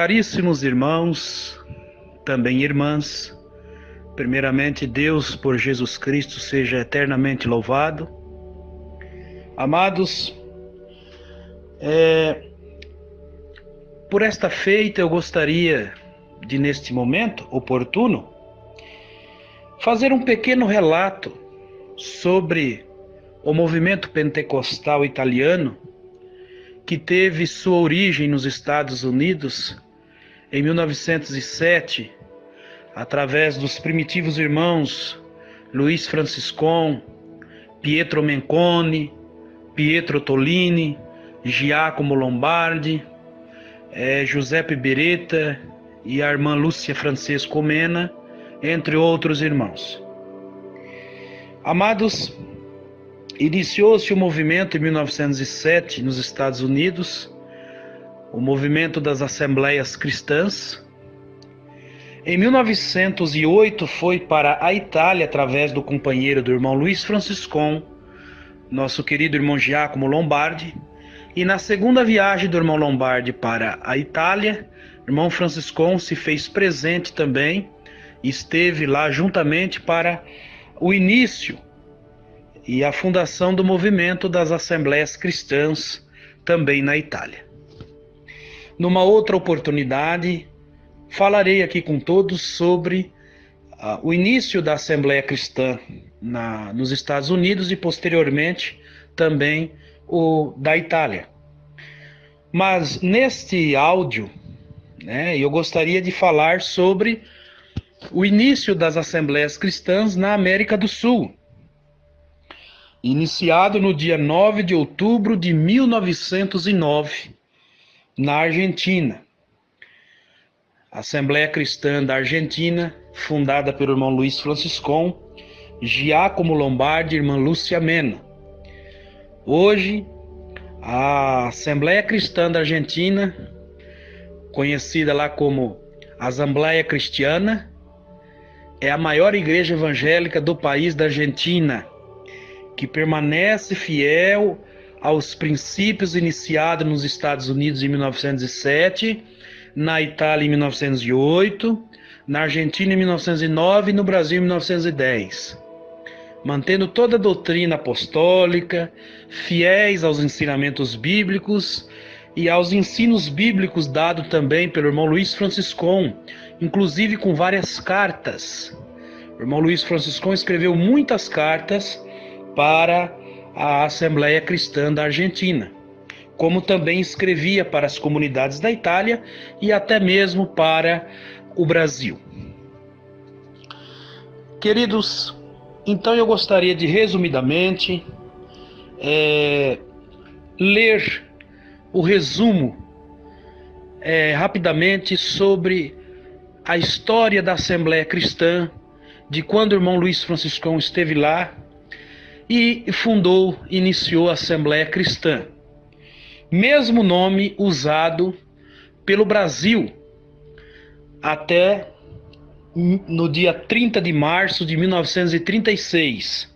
Caríssimos irmãos, também irmãs, primeiramente Deus por Jesus Cristo seja eternamente louvado. Amados, por esta feita eu gostaria de, neste momento oportuno, fazer um pequeno relato sobre o movimento pentecostal italiano que teve sua origem nos Estados Unidos em 1907, através dos primitivos irmãos Luiz Franciscon, Pietro Menconi, Pietro Tolini, Giacomo Lombardi, Giuseppe Beretta e a irmã Lúcia Francesco Mena, entre outros irmãos. Amados, iniciou-se o movimento em 1907 nos Estados Unidos, o movimento das Assembleias Cristãs. Em 1908 foi para a Itália através do companheiro do irmão Luiz Franciscon, nosso querido irmão Giacomo Lombardi, e na segunda viagem do irmão Lombardi para a Itália, o irmão Franciscon se fez presente também, esteve lá juntamente para o início e a fundação do movimento das Assembleias Cristãs, também na Itália. Numa outra oportunidade, falarei aqui com todos sobre o início da Assembleia Cristã nos Estados Unidos e, posteriormente, também o da Itália. Mas neste áudio, eu gostaria de falar sobre o início das Assembleias Cristãs na América do Sul, iniciado no dia 9 de outubro de 1909, na Argentina. A Assembleia Cristã da Argentina, fundada pelo irmão Luiz Franciscon, Giacomo Lombardi e irmã Lúcia Mena. Hoje, a Assembleia Cristã da Argentina, conhecida lá como Assembleia Cristiana, é a maior igreja evangélica do país da Argentina, que permanece fiel aos princípios iniciados nos Estados Unidos em 1907, na Itália em 1908, na Argentina em 1909 e no Brasil em 1910. Mantendo toda a doutrina apostólica, fiéis aos ensinamentos bíblicos e aos ensinos bíblicos dados também pelo irmão Luiz Franciscon, inclusive com várias cartas. O irmão Luiz Franciscon escreveu muitas cartas para a Assembleia Cristã da Argentina, como também escrevia para as comunidades da Itália e até mesmo para o Brasil. Queridos, então eu gostaria de, resumidamente, ler o resumo rapidamente sobre a história da Assembleia Cristã, de quando o irmão Luiz Franciscon esteve lá e iniciou a Assembleia Cristã. Mesmo nome usado pelo Brasil até no dia 30 de março de 1936.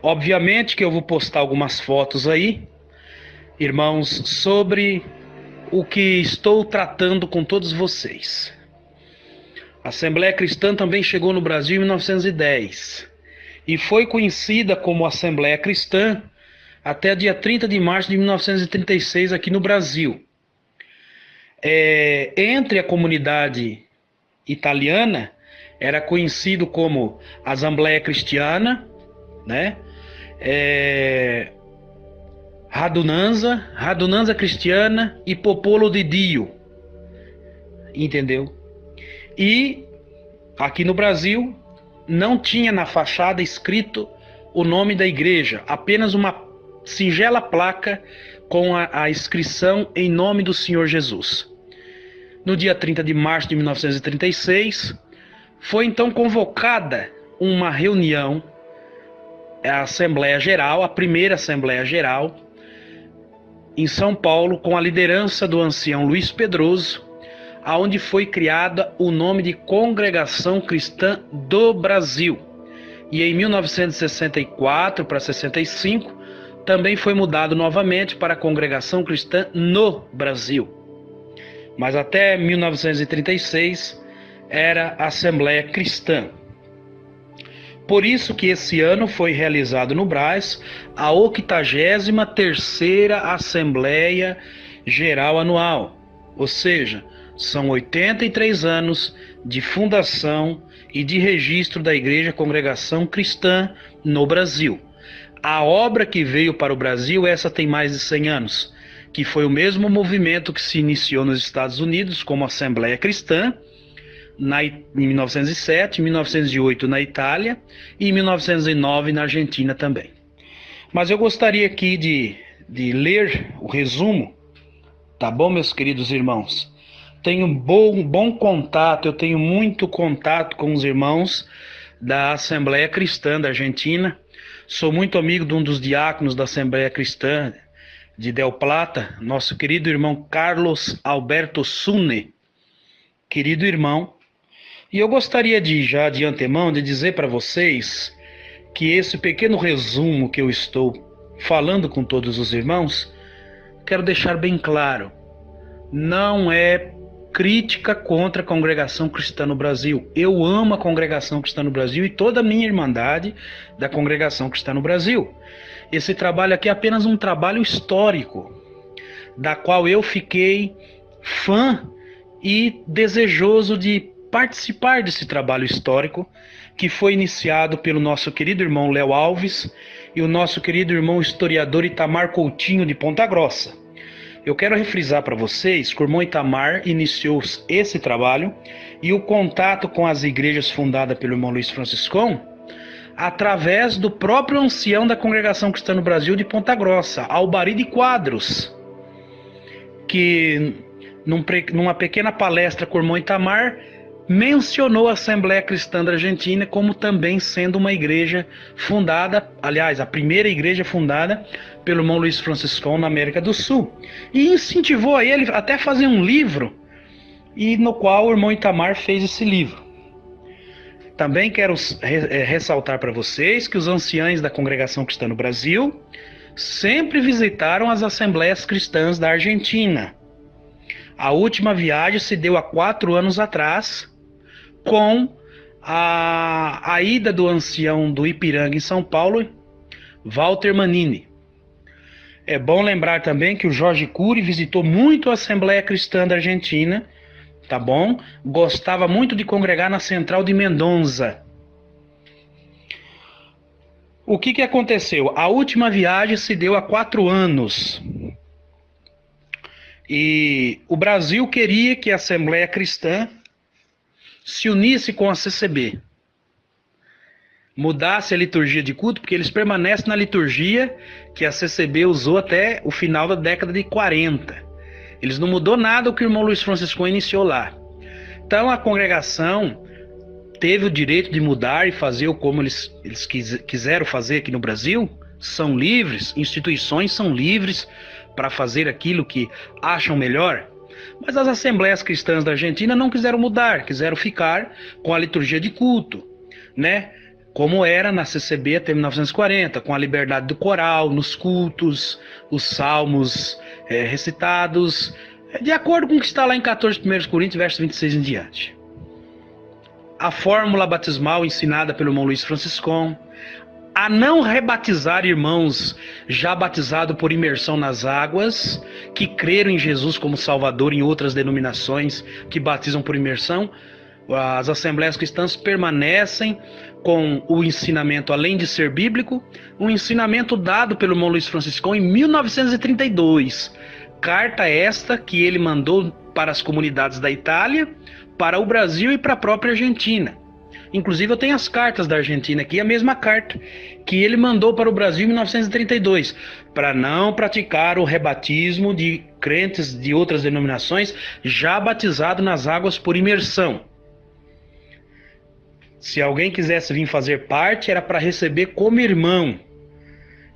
Obviamente que eu vou postar algumas fotos aí, irmãos, sobre o que estou tratando com todos vocês. A Assembleia Cristã também chegou no Brasil em 1910 e foi conhecida como Assembleia Cristã até dia 30 de março de 1936 aqui no Brasil. Entre a comunidade italiana, era conhecido como Assembleia Cristiana, Radunanza Cristiana e Popolo di Dio, entendeu? E aqui no Brasil não tinha na fachada escrito o nome da igreja, apenas uma singela placa com a inscrição em nome do Senhor Jesus. No dia 30 de março de 1936, foi então convocada uma reunião, a Assembleia Geral, a primeira Assembleia Geral, em São Paulo, com a liderança do ancião Luiz Pedroso, aonde foi criada o nome de Congregação Cristã do Brasil. E em 1964 para 65, também foi mudado novamente para a Congregação Cristã no Brasil. mas até 1936 era Assembleia Cristã. Por isso que esse ano foi realizado no Brás a 83ª Assembleia Geral Anual, ou seja, são 83 anos de fundação e de registro da Igreja Congregação Cristã no Brasil. A obra que veio para o Brasil, essa tem mais de 100 anos, que foi o mesmo movimento que se iniciou nos Estados Unidos como Assembleia Cristã, em 1907, em 1908 na Itália e em 1909 na Argentina também. Mas eu gostaria aqui de ler o resumo, tá bom, meus queridos irmãos? Tenho bom contato, eu tenho muito contato com os irmãos da Assembleia Cristã da Argentina. Sou muito amigo de um dos diáconos da Assembleia Cristã de Del Plata, nosso querido irmão Carlos Alberto Sune, querido irmão. E eu gostaria já de antemão de dizer para vocês que esse pequeno resumo que eu estou falando com todos os irmãos, quero deixar bem claro, não é crítica contra a Congregação Cristã no Brasil. Eu amo a Congregação Cristã no Brasil e toda a minha irmandade da Congregação Cristã no Brasil. Esse trabalho aqui é apenas um trabalho histórico, da qual eu fiquei fã e desejoso de participar desse trabalho histórico que foi iniciado pelo nosso querido irmão Léo Alves e o nosso querido irmão historiador Itamar Coutinho de Ponta Grossa. Eu quero refrisar para vocês que o irmão Itamar iniciou esse trabalho e o contato com as igrejas fundadas pelo irmão Luiz Franciscão através do próprio ancião da Congregação Cristã no Brasil de Ponta Grossa, Albari de Quadros, que numa pequena palestra com o irmão Itamar mencionou a Assembleia Cristã da Argentina como também sendo uma igreja fundada, aliás, a primeira igreja fundada pelo irmão Luiz Franciscão na América do Sul. E incentivou a ele até a fazer um livro, e no qual o irmão Itamar fez esse livro. Também quero ressaltar para vocês que os anciães da Congregação Cristã no Brasil sempre visitaram as Assembleias Cristãs da Argentina. A última viagem se deu há 4 anos atrás, com a ida do ancião do Ipiranga em São Paulo, Walter Manini. É bom lembrar também que o Jorge Cury visitou muito a Assembleia Cristã da Argentina, tá bom? Gostava muito de congregar na Central de Mendonça. O que aconteceu? A última viagem se deu há 4 anos. E o Brasil queria que a Assembleia Cristã se unisse com a CCB, mudasse a liturgia de culto, porque eles permanecem na liturgia que a CCB usou até o final da década de 40. Eles não mudou nada o que o irmão Luiz Francisco iniciou lá. Então a congregação teve o direito de mudar e fazer como eles quiseram fazer aqui no Brasil. São livres, instituições são livres para fazer aquilo que acham melhor. Mas as Assembleias Cristãs da Argentina não quiseram mudar, quiseram ficar com a liturgia de culto, né? Como era na CCB até 1940, com a liberdade do coral, nos cultos, os salmos recitados, de acordo com o que está lá em 14 Coríntios, verso 26 em diante. A fórmula batismal ensinada pelo irmão Luiz Franciscão, a não rebatizar irmãos já batizados por imersão nas águas, que creram em Jesus como Salvador em outras denominações que batizam por imersão. As Assembleias Cristãs permanecem com o ensinamento, além de ser bíblico, um ensinamento dado pelo irmão Luiz Franciscão em 1932. Carta esta que ele mandou para as comunidades da Itália, para o Brasil e para a própria Argentina. Inclusive eu tenho as cartas da Argentina aqui, a mesma carta que ele mandou para o Brasil em 1932, para não praticar o rebatismo de crentes de outras denominações já batizados nas águas por imersão. Se alguém quisesse vir fazer parte, era para receber como irmão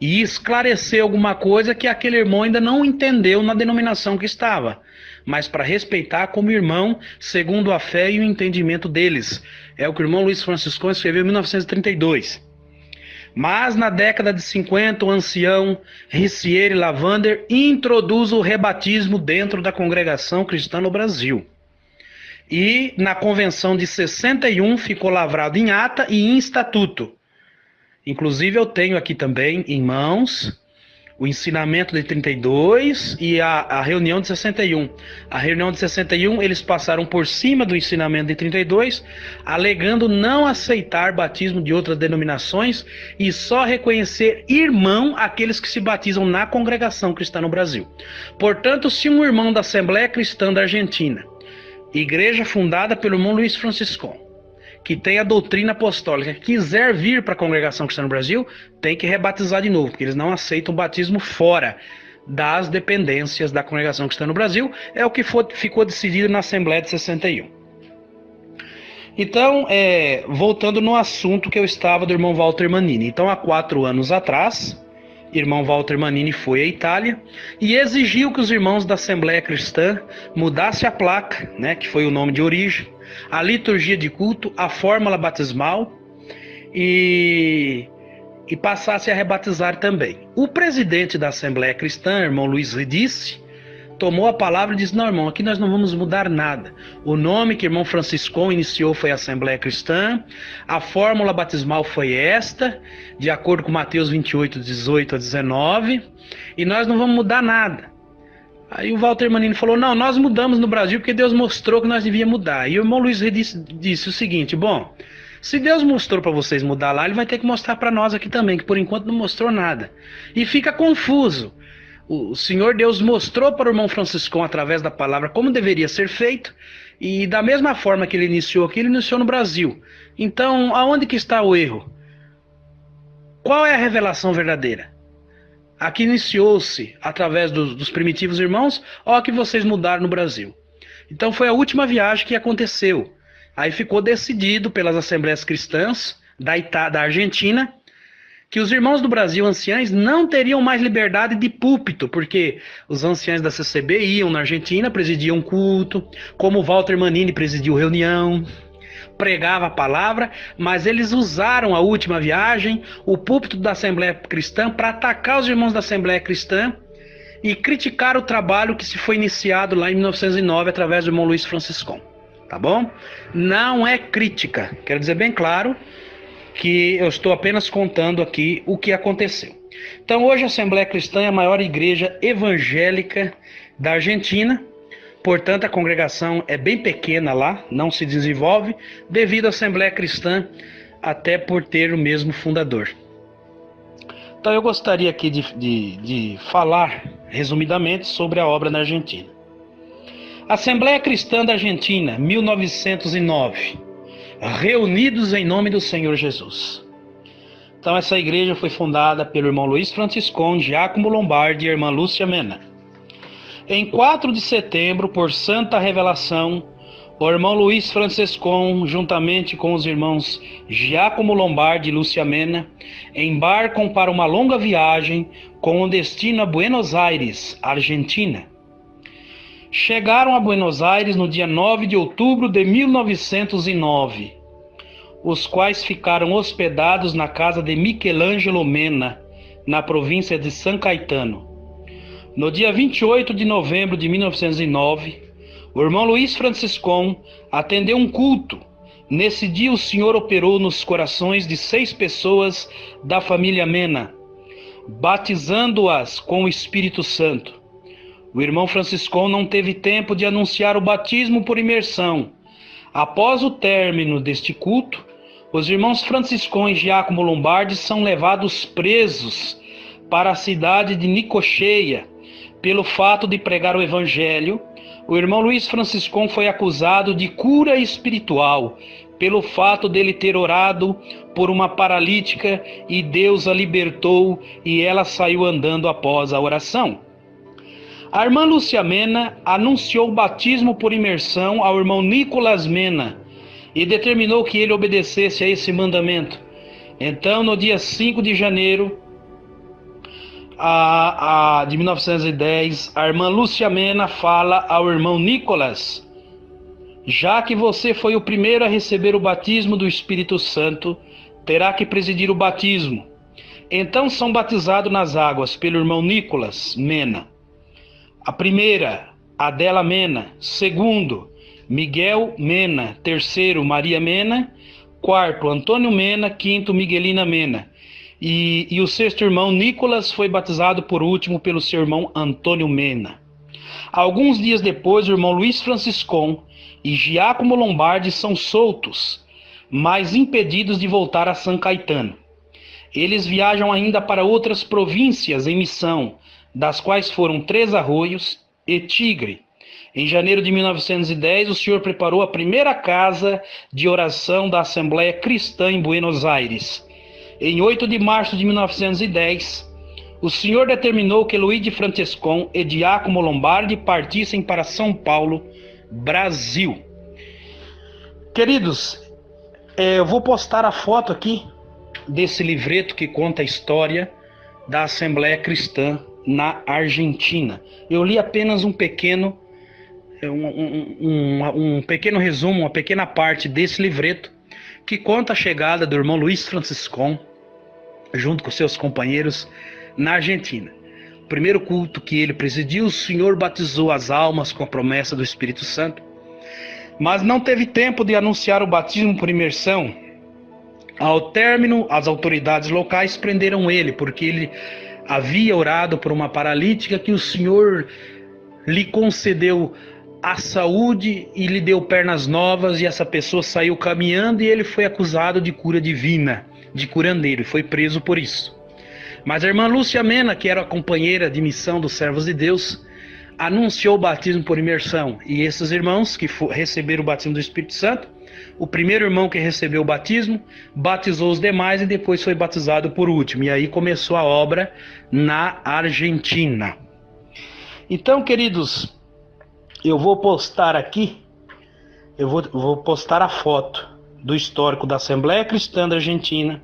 e esclarecer alguma coisa que aquele irmão ainda não entendeu na denominação que estava, mas para respeitar como irmão, segundo a fé e o entendimento deles. É o que o irmão Luiz Franciscão escreveu em 1932. Mas na década de 50, o ancião Ricieri Lavander introduz o rebatismo dentro da congregação cristã no Brasil. E na convenção de 61 ficou lavrado em ata e em estatuto. Inclusive eu tenho aqui também em mãos o ensinamento de 32 e a reunião de 61. A reunião de 61 eles passaram por cima do ensinamento de 32, alegando não aceitar batismo de outras denominações e só reconhecer irmão aqueles que se batizam na congregação cristã no Brasil. Portanto, se um irmão da Assembleia Cristã da Argentina, igreja fundada pelo irmão Luiz Franciscon, que tem a doutrina apostólica, quiser vir para a congregação cristã no Brasil, tem que rebatizar de novo, porque eles não aceitam batismo fora das dependências da congregação cristã no Brasil. É o que ficou decidido na Assembleia de 61. Então, voltando no assunto que eu estava do irmão Walter Manini. Então, há 4 anos atrás, irmão Walter Manini foi à Itália e exigiu que os irmãos da Assembleia Cristã mudassem a placa, né, que foi o nome de origem, a liturgia de culto, a fórmula batismal e passasse a rebatizar também. O presidente da Assembleia Cristã, irmão Luiz Ridice, tomou a palavra e disse: não, irmão, aqui nós não vamos mudar nada. O nome que o irmão Franciscon iniciou foi Assembleia Cristã, a fórmula batismal foi esta, de acordo com Mateus 28, 18 a 19, e nós não vamos mudar nada. Aí o Walter Manini falou: não, nós mudamos no Brasil porque Deus mostrou que nós devíamos mudar. E o irmão Luiz disse o seguinte: bom, se Deus mostrou para vocês mudar lá, ele vai ter que mostrar para nós aqui também, que por enquanto não mostrou nada. E fica confuso. O Senhor Deus mostrou para o irmão Franciscon através da palavra como deveria ser feito, e da mesma forma que ele iniciou aqui, ele iniciou no Brasil. Então, aonde que está o erro? Qual é a revelação verdadeira? Aqui iniciou-se através dos primitivos irmãos, ou que vocês mudaram no Brasil? Então foi a última viagem que aconteceu. Aí ficou decidido pelas assembleias cristãs da Argentina que os irmãos do Brasil, anciães, não teriam mais liberdade de púlpito, porque os anciães da CCB iam na Argentina, presidiam culto, como Walter Manini presidiu reunião, pregava a palavra, mas eles usaram a última viagem, o púlpito da Assembleia Cristã, para atacar os irmãos da Assembleia Cristã e criticar o trabalho que se foi iniciado lá em 1909 através do irmão Luiz Franciscon. Tá bom? Não é crítica, quero dizer bem claro que eu estou apenas contando aqui o que aconteceu. Então hoje a Assembleia Cristã é a maior igreja evangélica da Argentina. Portanto, a congregação é bem pequena lá, não se desenvolve, devido à Assembleia Cristã, até por ter o mesmo fundador. Então eu gostaria aqui de falar, resumidamente, sobre a obra na Argentina. Assembleia Cristã da Argentina, 1909. Reunidos em nome do Senhor Jesus. Então essa igreja foi fundada pelo irmão Luiz Franciscon, Giacomo Lombardi e a irmã Lúcia Mena. Em 4 de setembro, por santa revelação, o irmão Luiz Franciscon, juntamente com os irmãos Giacomo Lombardi e Lúcia Mena, embarcam para uma longa viagem com o destino a Buenos Aires, Argentina. Chegaram a Buenos Aires no dia 9 de outubro de 1909, os quais ficaram hospedados na casa de Michelangelo Mena, na província de São Caetano. No dia 28 de novembro de 1909, o irmão Luiz Franciscon atendeu um culto. Nesse dia o Senhor operou nos corações de 6 pessoas da família Mena, batizando-as com o Espírito Santo. O irmão Franciscon não teve tempo de anunciar o batismo por imersão. Após o término deste culto, os irmãos Franciscon e Giacomo Lombardi são levados presos para a cidade de Nicocheia. Pelo fato de pregar o evangelho, o irmão Luiz Franciscon foi acusado de cura espiritual, pelo fato dele ter orado por uma paralítica e Deus a libertou e ela saiu andando após a oração. A irmã Lúcia Mena anunciou o batismo por imersão ao irmão Nicolas Mena e determinou que ele obedecesse a esse mandamento. Então, no dia 5 de janeiro de 1910, a irmã Lúcia Mena fala ao irmão Nicolas: já que você foi o primeiro a receber o batismo do Espírito Santo, terá que presidir o batismo. Então são batizados nas águas pelo irmão Nicolas Mena. A primeira, Adela Mena. Segundo, Miguel Mena. Terceiro, Maria Mena. Quarto, Antônio Mena. Quinto, Miguelina Mena. E o sexto irmão, Nicolas, foi batizado por último pelo seu irmão Antônio Mena. Alguns dias depois, o irmão Luiz Franciscon e Giacomo Lombardi são soltos, mas impedidos de voltar a São Caetano. Eles viajam ainda para outras províncias em missão, das quais foram Três Arroios e Tigre. Em janeiro de 1910, o senhor preparou a primeira casa de oração da Assembleia Cristã em Buenos Aires. Em 8 de março de 1910, o senhor determinou que Luigi Franciscon e Giacomo Lombardi partissem para São Paulo, Brasil. Queridos, eu vou postar a foto aqui desse livreto que conta a história da Assembleia Cristã na Argentina. Eu li apenas um pequeno resumo, uma pequena parte desse livreto que conta a chegada do irmão Luiz Franciscon junto com seus companheiros na Argentina. O primeiro culto que ele presidiu, o Senhor batizou as almas com a promessa do Espírito Santo, mas não teve tempo de anunciar o batismo por imersão. Ao término, as autoridades locais prenderam ele, porque ele havia orado por uma paralítica que o Senhor lhe concedeu a saúde e lhe deu pernas novas, e essa pessoa saiu caminhando e ele foi acusado de cura divina, de curandeiro, e foi preso por isso. Mas a irmã Lúcia Mena, que era a companheira de missão dos servos de Deus, anunciou o batismo por imersão. E esses irmãos que receberam o batismo do Espírito Santo, o primeiro irmão que recebeu o batismo, batizou os demais e depois foi batizado por último. E aí começou a obra na Argentina. Então, queridos, eu vou postar aqui, eu vou postar a foto do histórico da Assembleia Cristã da Argentina,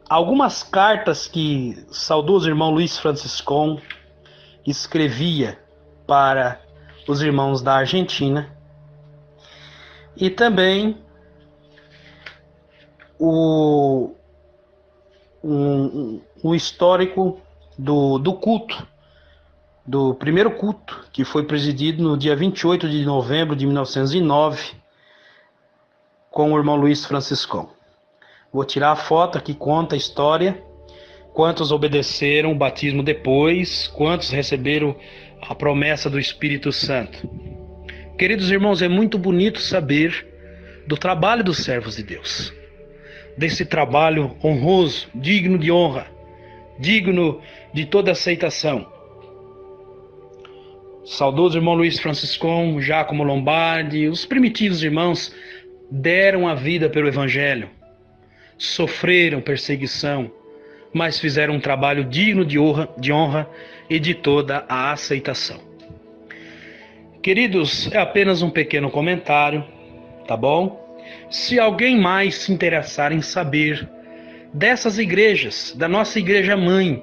algumas cartas que o saudoso irmão Luiz Franciscon escrevia para os irmãos da Argentina, e também o histórico do culto, do primeiro culto, que foi presidido no dia 28 de novembro de 1909, com o irmão Luiz Franciscon. Vou tirar a foto que conta a história, quantos obedeceram o batismo depois, quantos receberam a promessa do Espírito Santo. Queridos irmãos, é muito bonito saber do trabalho dos servos de Deus, desse trabalho honroso, digno de honra, digno de toda aceitação. Saudoso irmão Luiz Franciscon, Giacomo Lombardi, os primitivos irmãos deram a vida pelo Evangelho, sofreram perseguição, mas fizeram um trabalho digno de honra e de toda a aceitação. Queridos, é apenas um pequeno comentário, tá bom? Se alguém mais se interessar em saber dessas igrejas, da nossa igreja mãe,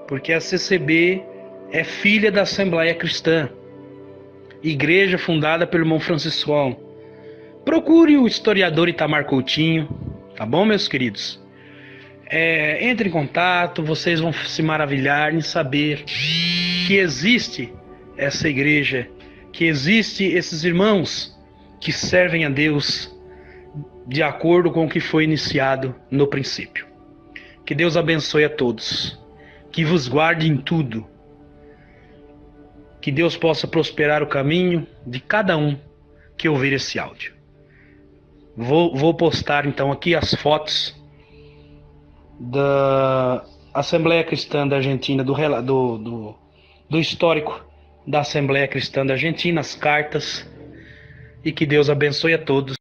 porque a CCB é filha da Assembleia Cristã, igreja fundada pelo irmão Franciscon, procure o historiador Itamar Coutinho, tá bom, meus queridos? Entre em contato, vocês vão se maravilhar em saber que existe essa igreja, que existe esses irmãos que servem a Deus de acordo com o que foi iniciado no princípio. Que Deus abençoe a todos, que vos guarde em tudo, que Deus possa prosperar o caminho de cada um que ouvir esse áudio. Vou postar então aqui as fotos da Assembleia Cristã da Argentina, do histórico da Assembleia Cristã da Argentina, as cartas, e que Deus abençoe a todos.